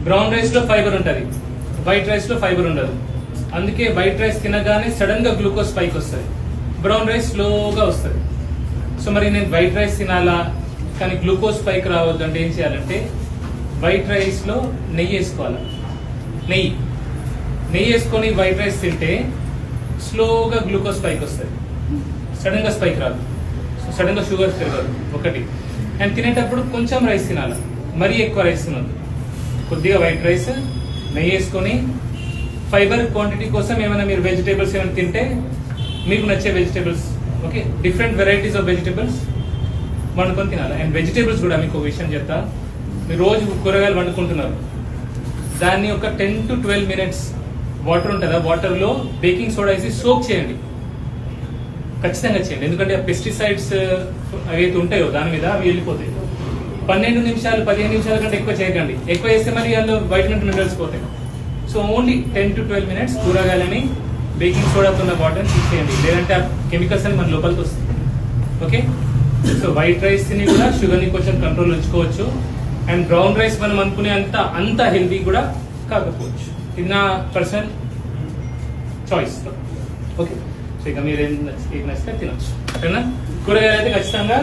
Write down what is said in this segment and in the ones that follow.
Brown rice లో fibre ఉంటది, white rice లో ఫైబర్ ఉండదు. అందుకే వైట్ రైస్ తినగానే సడన్ గా గ్లూకోజ్ పైకి వస్తుంది, బ్రౌన్ రైస్ స్లోగా వస్తుంది. సో మరి నేను వైట్ రైస్ తినాలా కానీ గ్లూకోజ్ పైకి రావద్దు అంటే ఏం చేయాలంటే వైట్ రైస్ లో నెయ్యి వేసుకోవాలి. నెయ్యి వేసుకొని వైట్ రైస్ తింటే స్లోగా గ్లూకోజ్ పైకి వస్తుంది, సడన్ గా స్పైక్ రాదు, సడన్ గా షుగర్ పెరగదు ఒకటి. అండ్ తినేటప్పుడు కొంచెం రైస్ తినాలి, మరీ ఎక్కువ రైస్ తినద్దు. కొద్దిగా వైట్ రైస్ నెయ్యి వేసుకొని ఫైబర్ క్వాంటిటీ కోసం ఏమైనా మీరు వెజిటేబుల్స్ ఏమైనా తింటే మీకు నచ్చే vegetables, okay, different varieties of vegetables వండుకొని తినాలి. అండ్ వెజిటేబుల్స్ కూడా మీకు ఒక విషయం చెప్తా, మీరు రోజు కూరగాయలు వండుకుంటున్నారు, దాన్ని ఒక 10 to 12 minutes వాటర్ ఉంటుందా, వాటర్ లో బేకింగ్ సోడా వేసి సోక్ చేయండి, ఖచ్చితంగా చేయండి. ఎందుకంటే ఆ పెస్టిసైడ్స్ ఏవైతే ఉంటాయో దాని మీద అవి వెళ్ళిపోతాయి. 12 నిమిషాలు 15 నిమిషాల కంటే ఎక్కువ చేయకండి, ఎక్కువ చేస్తే మరి అందులో వైటమిన్ మినరల్స్ పోతాయి. సో ఓన్లీ 10 to 12 minutes కూరగాయలని బేకింగ్ సోడాతో ఉన్న వాటర్ని తీసేయండి, లేదంటే ఆ కెమికల్స్ అని మన లోపలికి వస్తాయి. ఓకే, సో వైట్ రైస్ ని కూడా షుగర్ ని కొంచెం కంట్రోల్ ఉంచుకోవచ్చు. అండ్ బ్రౌన్ రైస్ మనం అనుకునే అంత హెల్దీ కూడా కాకపోవచ్చు. ఇది నా పర్సనల్ చాయిస్. ఓకే, సో ఇక మీరు ఏం నచ్చితే తినొచ్చు, ఓకేనా. కూరగాయలు అయితే ఖచ్చితంగా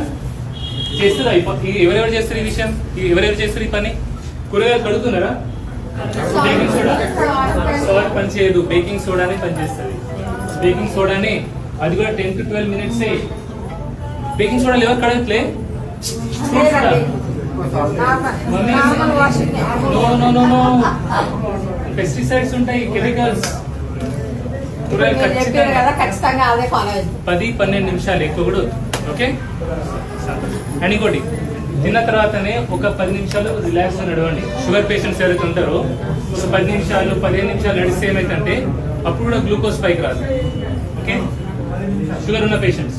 చేస్తుంది. ఎవరెవరు చేస్తారు ఈ విషయం, ఎవరెవరు చేస్తారు ఈ పని? కూరగాయలు కడుగుతున్నారా? బేకింగ్ సోడా సాల్ట్ పనిచేయదు, బేకింగ్ సోడానే పనిచేస్తుంది. బేకింగ్ సోడాని అది కూడా 10 to 12 minutes. బేకింగ్ సోడాలు ఎవరు కడగట్లే? పెస్టిసైడ్స్ ఉంటాయి, కెమికల్స్. 10-12 నిమిషాలు ఎక్కువ కూడా. ఓకే, అండ్ ఇంకోటి తిన్న తర్వాతనే ఒక 10 నిమిషాలు రిలాక్స్ గా నడవండి. షుగర్ పేషెంట్స్ ఎవరైతే ఉంటారో 10 నిమిషాలు 15 నిమిషాలు నడిస్తే ఏమైతే అప్పుడు కూడా గ్లూకోజ్ పైకి రాదు. ఓకే, షుగర్ ఉన్న పేషెంట్స్